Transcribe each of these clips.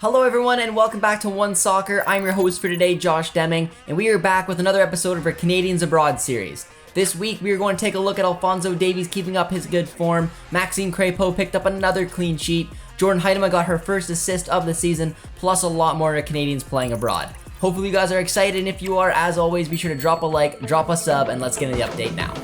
Hello everyone and welcome back to One Soccer. I'm your host for today, Josh Deming, and we are back with another episode of our Canadians Abroad series. This week we are going to take a look at Alphonso Davies keeping up his good form, Maxime Crepeau picked up another clean sheet, Borjan and Huitema got her first assist of the season, plus a lot more Canadians playing abroad. Hopefully you guys are excited, and if you are, as always, be sure to drop a like, drop a sub, and let's get into the update now.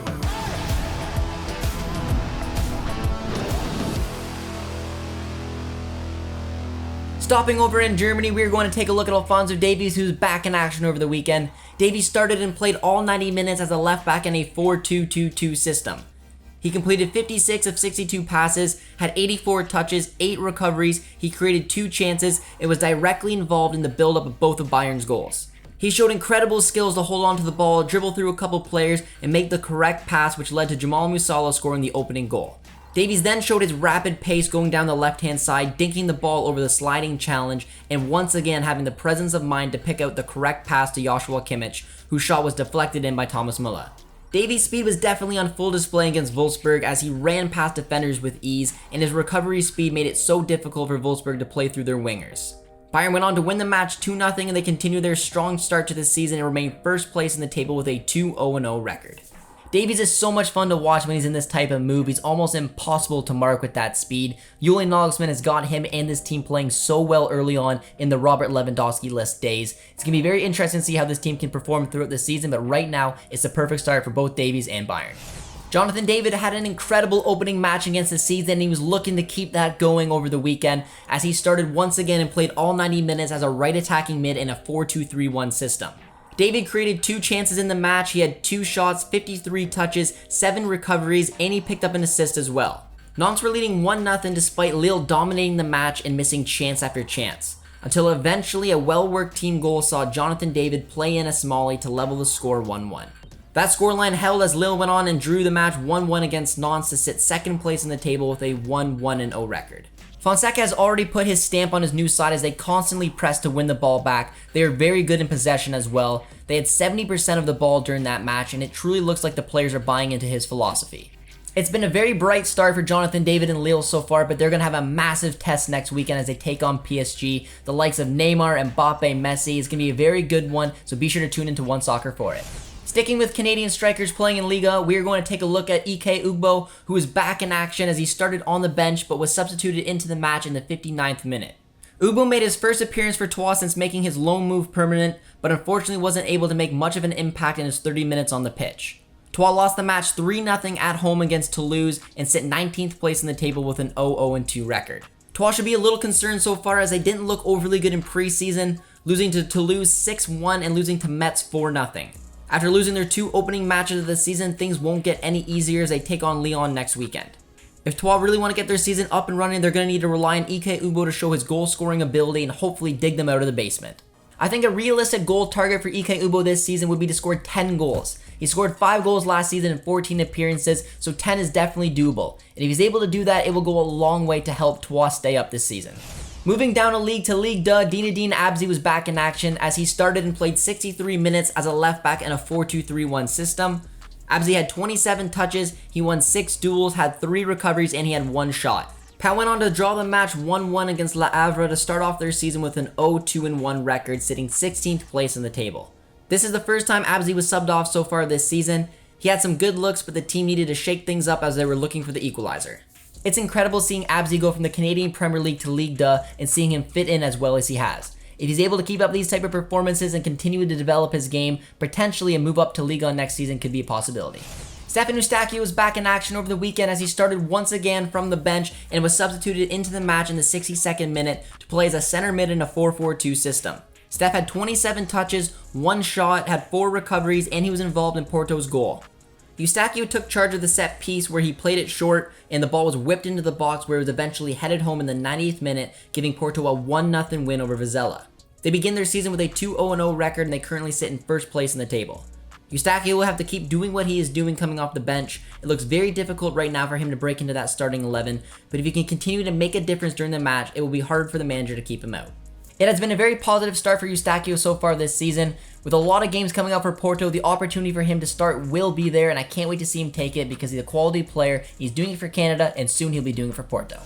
Stopping over in Germany, we are going to take a look at Alphonso Davies, who's back in action over the weekend. Davies started and played all 90 minutes as a left back in a 4-2-2-2 system. He completed 56 of 62 passes, had 84 touches, 8 recoveries, he created 2 chances, and was directly involved in the build-up of both of Bayern's goals. He showed incredible skills to hold on to the ball, dribble through a couple players, and make the correct pass, which led to Jamal Musiala scoring the opening goal. Davies then showed his rapid pace going down the left-hand side, dinking the ball over the sliding challenge, and once again having the presence of mind to pick out the correct pass to Joshua Kimmich, whose shot was deflected in by Thomas Millar. Davies' speed was definitely on full display against Wolfsburg as he ran past defenders with ease, and his recovery speed made it so difficult for Wolfsburg to play through their wingers. Bayern went on to win the match 2-0, and they continued their strong start to the season and remained first place in the table with a 2-0-0 record. Davies is so much fun to watch when he's in this type of move. He's almost impossible to mark with that speed. Julian Nagelsmann has got him and this team playing so well early on in the Robert Lewandowski list days. It's going to be very interesting to see how this team can perform throughout the season, but right now, it's the perfect start for both Davies and Bayern. Jonathan David had an incredible opening match against the season, and he was looking to keep that going over the weekend as he started once again and played all 90 minutes as a right attacking mid in a 4-2-3-1 system. David created 2 chances in the match, he had 2 shots, 53 touches, 7 recoveries, and he picked up an assist as well. Nantes were leading 1-0 despite Lille dominating the match and missing chance after chance, until eventually a well-worked team goal saw Jonathan David play in a smallie to level the score 1-1. That scoreline held as Lille went on and drew the match 1-1 against Nantes to sit second place in the table with a 1-1-0 record. Fonseca has already put his stamp on his new side as they constantly press to win the ball back. They are very good in possession as well. They had 70% of the ball during that match, and it truly looks like the players are buying into his philosophy. It's been a very bright start for Jonathan David and Lille so far, but they're going to have a massive test next weekend as they take on PSG. The likes of Neymar, Mbappe, Messi. It's going to be a very good one, so be sure to tune into One Soccer for it. Sticking with Canadian strikers playing in Liga, we are going to take a look at Ike Ugbo, who is back in action as he started on the bench but was substituted into the match in the 59th minute. Ugbo made his first appearance for Troyes since making his loan move permanent, but unfortunately wasn't able to make much of an impact in his 30 minutes on the pitch. Troyes lost the match 3-0 at home against Toulouse and sit 19th place in the table with an 0-2 record. Troyes should be a little concerned so far as they didn't look overly good in preseason, losing to Toulouse 6-1 and losing to Metz 4-0. After losing their 2 opening matches of the season, things won't get any easier as they take on Lyon next weekend. If Troyes really want to get their season up and running, they're going to need to rely on Ike Ugbo to show his goal-scoring ability and hopefully dig them out of the basement. I think a realistic goal target for Ike Ugbo this season would be to score 10 goals. He scored 5 goals last season in 14 appearances, so 10 is definitely doable. And if he's able to do that, it will go a long way to help Troyes stay up this season. Moving down a league to Ligue 2, Diyaeddine Abzi was back in action as he started and played 63 minutes as a left back in a 4-2-3-1 system. Abzi had 27 touches, he won 6 duels, had 3 recoveries, and he had 1 shot. Pau went on to draw the match 1-1 against Le Havre to start off their season with an 0-2-1 record, sitting 16th place in the table. This is the first time Abzi was subbed off so far this season. He had some good looks, but the team needed to shake things up as they were looking for the equalizer. It's incredible seeing Abzi go from the Canadian Premier League to Ligue 2 and seeing him fit in as well as he has. If he's able to keep up these type of performances and continue to develop his game, potentially a move up to Ligue 1 next season could be a possibility. Stefan Eustaquio was back in action over the weekend as he started once again from the bench and was substituted into the match in the 62nd minute to play as a center mid in a 4-4-2 system. Steph had 27 touches, 1 shot, had 4 recoveries, and he was involved in Porto's goal. Eustaquio took charge of the set piece where he played it short and the ball was whipped into the box where it was eventually headed home in the 90th minute, giving Porto a 1-0 win over Vizela. They begin their season with a 2-0-0 record and they currently sit in first place in the table. Eustaquio will have to keep doing what he is doing coming off the bench. It looks very difficult right now for him to break into that starting 11, but if he can continue to make a difference during the match, it will be hard for the manager to keep him out. It has been a very positive start for Eustaquio so far this season. With a lot of games coming up for Porto, the opportunity for him to start will be there, and I can't wait to see him take it because he's a quality player. He's doing it for Canada, and soon he'll be doing it for Porto.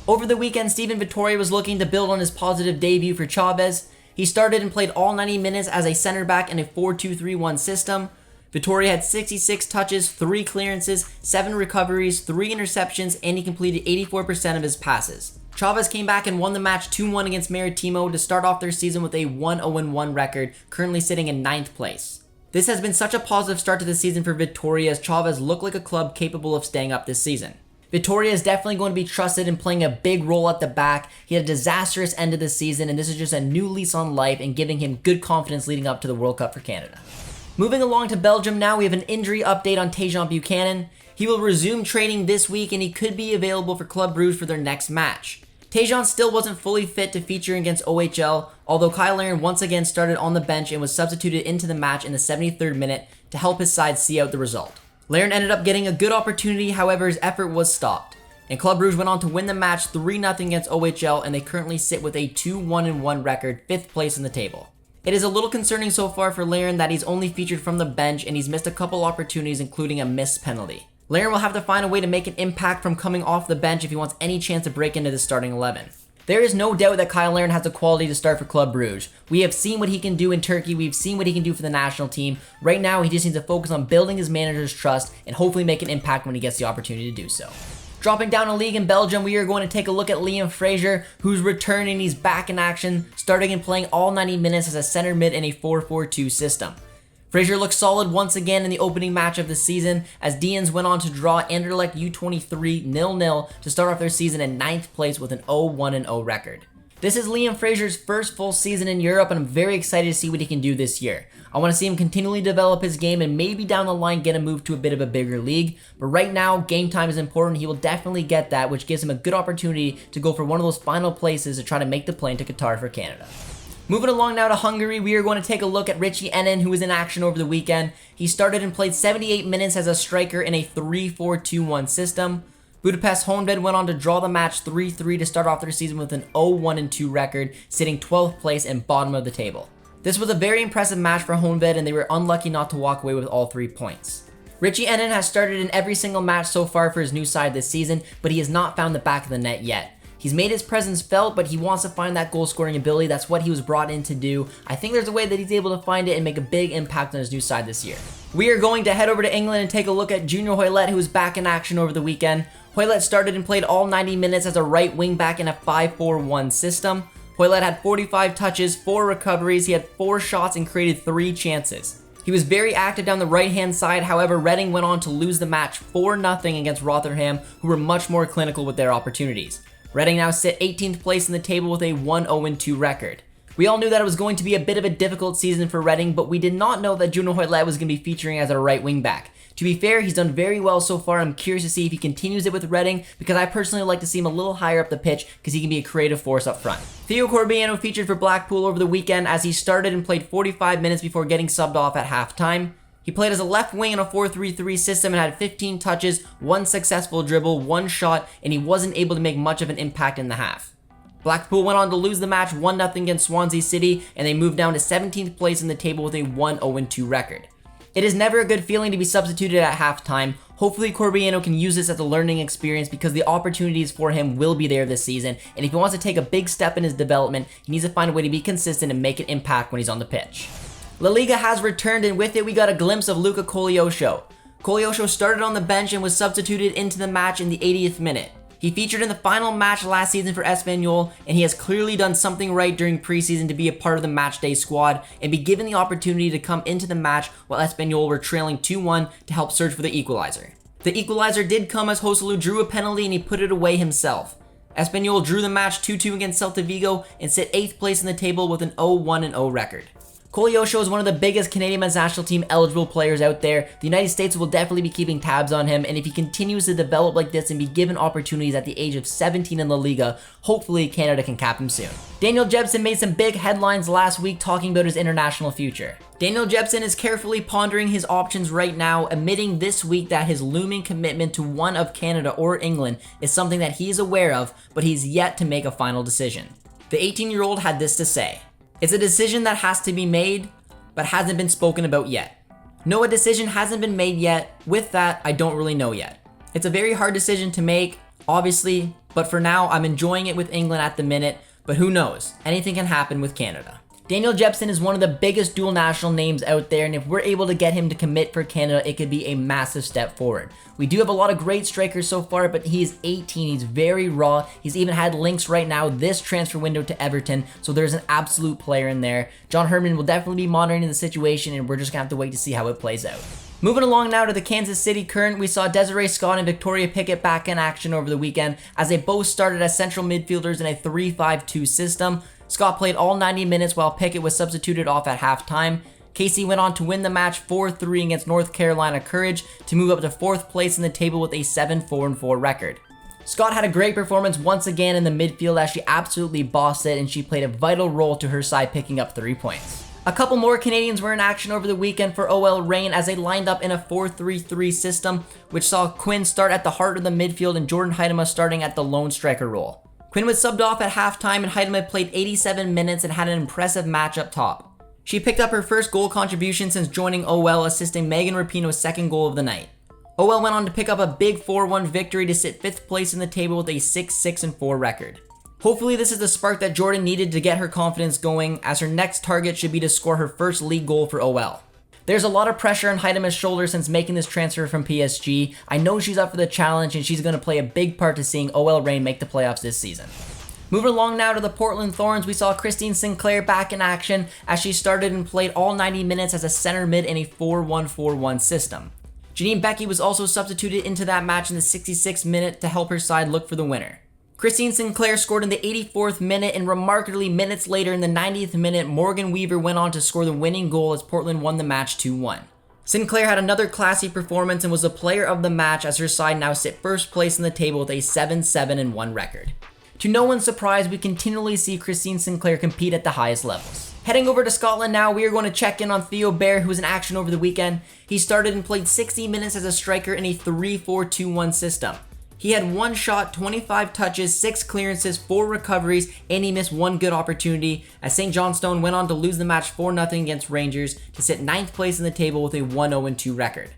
Over the weekend, Steven Vitoria was looking to build on his positive debut for Chavez. He started and played all 90 minutes as a center back in a 4-2-3-1 system. Vitoria had 66 touches, 3 clearances, 7 recoveries, 3 interceptions, and he completed 84% of his passes. Chavez came back and won the match 2-1 against Maritimo to start off their season with a 1-0-1 record, currently sitting in 9th place. This has been such a positive start to the season for Vitoria, as Chavez looked like a club capable of staying up this season. Vitoria is definitely going to be trusted in playing a big role at the back. He had a disastrous end of the season, and this is just a new lease on life and giving him good confidence leading up to the World Cup for Canada. Moving along to Belgium now, we have an injury update on Tajon Buchanan. He will resume training this week, and he could be available for Club Brugge for their next match. Tajon still wasn't fully fit to feature against OHL, although Kyle Larin once again started on the bench and was substituted into the match in the 73rd minute to help his side see out the result. Larin ended up getting a good opportunity, however his effort was stopped. And Club Brugge went on to win the match 3-0 against OHL, and they currently sit with a 2-1-1 record, 5th place in the table. It is a little concerning so far for Larin that he's only featured from the bench and he's missed a couple opportunities, including a missed penalty. Larin will have to find a way to make an impact from coming off the bench if he wants any chance to break into the starting 11. There is no doubt that Kyle Larin has the quality to start for Club Brugge. We have seen what he can do in Turkey, we've seen what he can do for the national team. Right now, he just needs to focus on building his manager's trust and hopefully make an impact when he gets the opportunity to do so. Dropping down a league in Belgium, we are going to take a look at Liam Fraser, who's returning. He's back in action, starting and playing all 90 minutes as a center mid in a 4-4-2 system. Fraser looked solid once again in the opening match of the season, as Dians went on to draw Anderlecht U23 0-0 to start off their season in 9th place with an 0-1-0 record. This is Liam Fraser's first full season in Europe, and I'm very excited to see what he can do this year. I want to see him continually develop his game and maybe down the line get a move to a bit of a bigger league. But right now, game time is important. He will definitely get that, which gives him a good opportunity to go for one of those final places to try to make the plane to Qatar for Canada. Moving along now to Hungary, we are going to take a look at Richie Ennin, who was in action over the weekend. He started and played 78 minutes as a striker in a 3-4-2-1 system. Budapest Honvéd went on to draw the match 3-3 to start off their season with an 0-1-2 record, sitting 12th place and bottom of the table. This was a very impressive match for Honvéd, and they were unlucky not to walk away with all 3 points. Richie Ennin has started in every single match so far for his new side this season, but he has not found the back of the net yet. He's made his presence felt, but he wants to find that goal-scoring ability. That's what he was brought in to do. I think there's a way that he's able to find it and make a big impact on his new side this year. We are going to head over to England and take a look at Junior Hoilett, who was back in action over the weekend. Hoilett started and played all 90 minutes as a right wing-back in a 5-4-1 system. Hoilett had 45 touches, 4 recoveries, he had 4 shots and created 3 chances. He was very active down the right-hand side, however, Reading went on to lose the match 4-0 against Rotherham, who were much more clinical with their opportunities. Reading now sit 18th place in the table with a 1-0-2 record. We all knew that it was going to be a bit of a difficult season for Reading, but we did not know that Junior Hoilett was going to be featuring as a right wing back. To be fair, he's done very well so far. I'm curious to see if he continues it with Reading, because I personally like to see him a little higher up the pitch because he can be a creative force up front. Theo Corbeanu featured for Blackpool over the weekend as he started and played 45 minutes before getting subbed off at halftime. He played as a left wing in a 4-3-3 system and had 15 touches, 1 successful dribble, 1 shot, and he wasn't able to make much of an impact in the half. Blackpool went on to lose the match 1-0 against Swansea City, and they moved down to 17th place in the table with a 1-0-2 record. It is never a good feeling to be substituted at halftime. Hopefully Corbeanu can use this as a learning experience because the opportunities for him will be there this season, and if he wants to take a big step in his development, he needs to find a way to be consistent and make an impact when he's on the pitch. La Liga has returned, and with it we got a glimpse of Luca Koleosho. Koleosho started on the bench and was substituted into the match in the 80th minute. He featured in the final match last season for Espanyol, and he has clearly done something right during preseason to be a part of the matchday squad and be given the opportunity to come into the match while Espanyol were trailing 2-1 to help search for the equalizer. The equalizer did come as Joselu drew a penalty and he put it away himself. Espanyol drew the match 2-2 against Celta Vigo and sit 8th place in the table with an 0-1-0 record. Koleosho is one of the biggest Canadian men's national team eligible players out there. The United States will definitely be keeping tabs on him, and if he continues to develop like this and be given opportunities at the age of 17 in La Liga, hopefully Canada can cap him soon. Daniel Jebbison made some big headlines last week talking about his international future. Daniel Jebbison is carefully pondering his options right now, admitting this week that his looming commitment to one of Canada or England is something that he is aware of, but he's yet to make a final decision. The 18-year-old had this to say: "It's a decision that has to be made, but hasn't been spoken about yet. No, a decision hasn't been made yet. With that, I don't really know yet. It's a very hard decision to make. Obviously, But for now, I'm enjoying it with England at the minute, but who knows? Anything can happen with Canada. Daniel Jebbison is one of the biggest dual national names out there, and if we're able to get him to commit for Canada, it could be a massive step forward. We do have a lot of great strikers so far, but he is 18. He's very raw. He's even had links right now this transfer window to Everton, so there's an absolute player in there. John Herman will definitely be monitoring the situation, and we're just going to have to wait to see how it plays out. Moving along now to the Kansas City Current, we saw Desiree Scott and Victoria Pickett back in action over the weekend as they both started as central midfielders in a 3-5-2 system. Scott played all 90 minutes while Pickett was substituted off at halftime. KC went on to win the match 4-3 against North Carolina Courage to move up to 4th place in the table with a 7-4-4 record. Scott had a great performance once again in the midfield as she absolutely bossed it, and she played a vital role to her side picking up 3 points. A couple more Canadians were in action over the weekend for OL Reign as they lined up in a 4-3-3 system, which saw Quinn start at the heart of the midfield and Jordan Huitema starting at the lone striker role. Quinn was subbed off at halftime and Huitema played 87 minutes and had an impressive match up top. She picked up her first goal contribution since joining OL, assisting Megan Rapinoe's second goal of the night. OL went on to pick up a big 4-1 victory to sit 5th place in the table with a 6-6-4 record. Hopefully this is the spark that Jordan needed to get her confidence going, as her next target should be to score her first league goal for OL. There's a lot of pressure on Huitema's shoulders since making this transfer from PSG. I know she's up for the challenge and she's going to play a big part to seeing OL Reign make the playoffs this season. Moving along now to the Portland Thorns, we saw Christine Sinclair back in action as she started and played all 90 minutes as a center mid in a 4-1-4-1 system. Janine Beckie was also substituted into that match in the 66th minute to help her side look for the winner. Christine Sinclair scored in the 84th minute, and remarkably minutes later in the 90th minute, Morgan Weaver went on to score the winning goal as Portland won the match 2-1. Sinclair had another classy performance and was the player of the match as her side now sit 1st place in the table with a 7-7-1 record. To no one's surprise, we continually see Christine Sinclair compete at the highest levels. Heading over to Scotland now, we are going to check in on Theo Bair, who was in action over the weekend. He started and played 60 minutes as a striker in a 3-4-2-1 system. He had 1 shot, 25 touches, 6 clearances, 4 recoveries, and he missed 1 good opportunity as St. Johnstone went on to lose the match 4-0 against Rangers to sit 9th place in the table with a 1-0-2 record.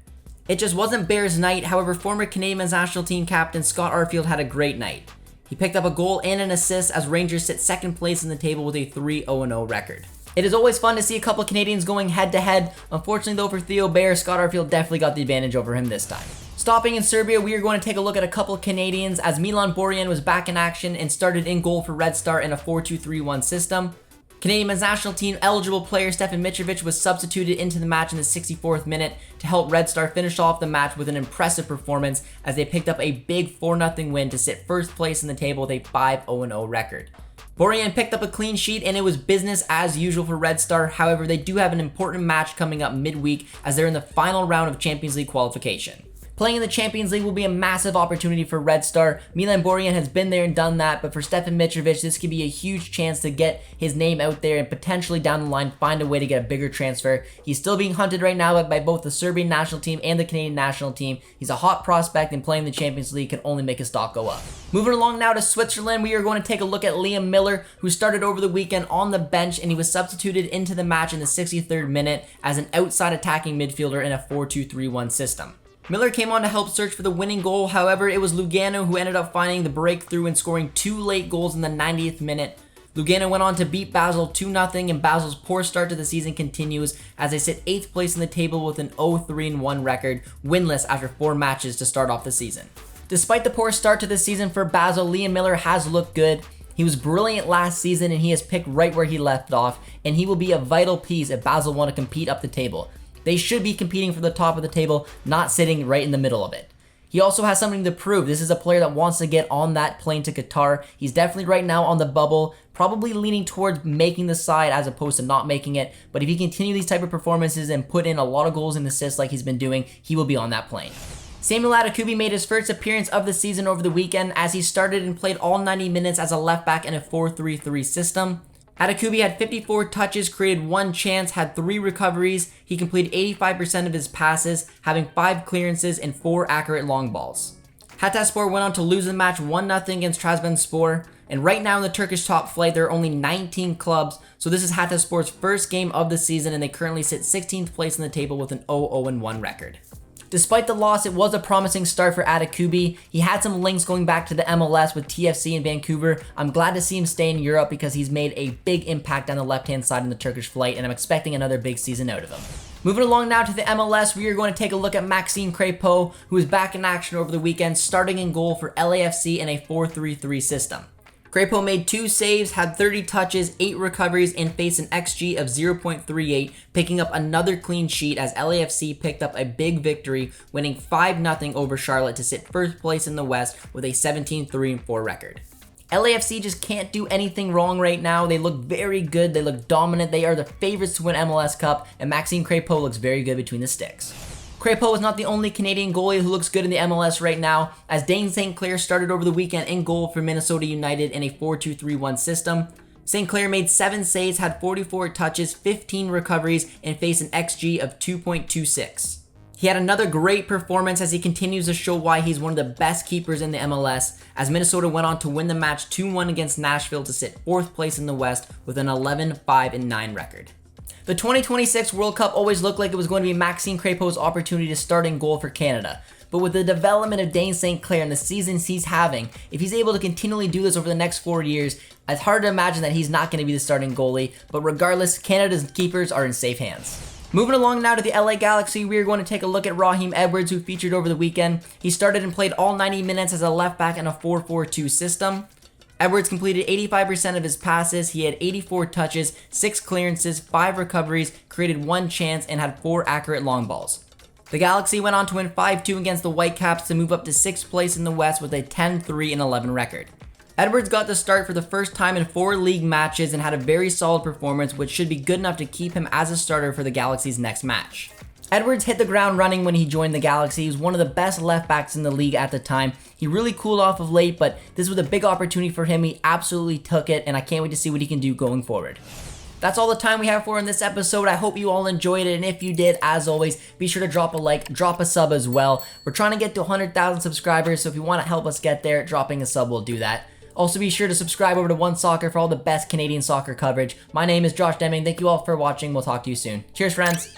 It just wasn't Bears' night, however former Canadian men's national team captain Scott Arfield had a great night. He picked up a goal and an assist as Rangers sit 2nd place in the table with a 3-0-0 record. It is always fun to see a couple Canadians going head to head. Unfortunately though for Theo Bair, Scott Arfield definitely got the advantage over him this time. Stopping in Serbia, we are going to take a look at a couple Canadians as Milan Borjan was back in action and started in goal for Red Star in a 4-2-3-1 system. Canadian men's national team eligible player Stefan Mitrovic was substituted into the match in the 64th minute to help Red Star finish off the match with an impressive performance as they picked up a big 4-0 win to sit 1st place in the table with a 5-0-0 record. Borjan picked up a clean sheet and it was business as usual for Red Star. However, they do have an important match coming up midweek as they're in the final round of Champions League qualification. Playing in the Champions League will be a massive opportunity for Red Star. Milan Borjan has been there and done that, but for Stefan Mitrovic, this could be a huge chance to get his name out there and potentially down the line find a way to get a bigger transfer. He's still being hunted right now by both the Serbian national team and the Canadian national team. He's a hot prospect and playing the Champions League can only make his stock go up. Moving along now to Switzerland, we are going to take a look at Liam Millar, who started over the weekend on the bench and he was substituted into the match in the 63rd minute as an outside attacking midfielder in a 4-2-3-1 system. Miller came on to help search for the winning goal, however it was Lugano who ended up finding the breakthrough and scoring 2 late goals in the 90th minute. Lugano went on to beat Basel 2-0 and Basel's poor start to the season continues as they sit 8th place in the table with an 0-3-1 record, winless after 4 matches to start off the season. Despite the poor start to the season for Basel, Liam Millar has looked good. He was brilliant last season and he has picked right where he left off, and he will be a vital piece if Basel want to compete up the table. They should be competing for the top of the table, not sitting right in the middle of it. He also has something to prove. This is a player that wants to get on that plane to Qatar. He's definitely right now on the bubble, probably leaning towards making the side as opposed to not making it. But if he continue these type of performances and put in a lot of goals and assists like he's been doing, he will be on that plane. Samuel Adekugbe made his first appearance of the season over the weekend as he started and played all 90 minutes as a left back in a 4-3-3 system. Adekugbe had 54 touches, created 1 chance, had 3 recoveries. He completed 85% of his passes, having 5 clearances and 4 accurate long balls. Hatayspor went on to lose the match 1-0 against Trabzonspor, and right now in the Turkish top flight there are only 19 clubs, so this is Hatayspor's first game of the season and they currently sit 16th place in the table with an 0-1 record. Despite the loss, it was a promising start for Adekugbe. He had some links going back to the MLS with TFC in Vancouver. I'm glad to see him stay in Europe because he's made a big impact on the left-hand side in the Turkish flight, and I'm expecting another big season out of him. Moving along now to the MLS, we are going to take a look at Maxime Crepeau, who is back in action over the weekend, starting in goal for LAFC in a 4-3-3 system. Crepeau made 2 saves, had 30 touches, 8 recoveries, and faced an XG of 0.38, picking up another clean sheet as LAFC picked up a big victory, winning 5-0 over Charlotte to sit first place in the West with a 17-3-4 record. LAFC just can't do anything wrong right now. They look very good, they look dominant, they are the favorites to win MLS Cup, and Maxime Crepeau looks very good between the sticks. Crepeau is not the only Canadian goalie who looks good in the MLS right now, as Dayne St started over the weekend in goal for Minnesota United in a 4-2-3-1 system. St. Clair made 7 saves, had 44 touches, 15 recoveries, and faced an XG of 2.26. He had another great performance as he continues to show why he's one of the best keepers in the MLS, as Minnesota went on to win the match 2-1 against Nashville to sit 4th place in the West with an 11-5-9 record. The 2026 World Cup always looked like it was going to be Maxime Crepeau's opportunity to start in goal for Canada. But with the development of Dayne St. and the seasons he's having, if he's able to continually do this over the next 4 years, it's hard to imagine that he's not going to be the starting goalie. But regardless, Canada's keepers are in safe hands. Moving along now to the LA Galaxy, we are going to take a look at Raheem Edwards, who featured over the weekend. He started and played all 90 minutes as a left back in a 4-4-2 system. Edwards completed 85% of his passes, he had 84 touches, 6 clearances, 5 recoveries, created 1 chance, and had 4 accurate long balls. The Galaxy went on to win 5-2 against the Whitecaps to move up to 6th place in the West with a 10-3-11 record. Edwards got the start for the first time in 4 league matches and had a very solid performance, which should be good enough to keep him as a starter for the Galaxy's next match. Edwards hit the ground running when he joined the Galaxy. He was one of the best left backs in the league at the time. He really cooled off of late, but this was a big opportunity for him. He absolutely took it, and I can't wait to see what he can do going forward. That's all the time we have for in this episode. I hope you all enjoyed it, and if you did, as always, be sure to drop a like, drop a sub as well. We're trying to get to 100,000 subscribers, so if you want to help us get there, dropping a sub will do that. Also, be sure to subscribe over to One Soccer for all the best Canadian soccer coverage. My name is Josh Deming. Thank you all for watching. We'll talk to you soon. Cheers, friends.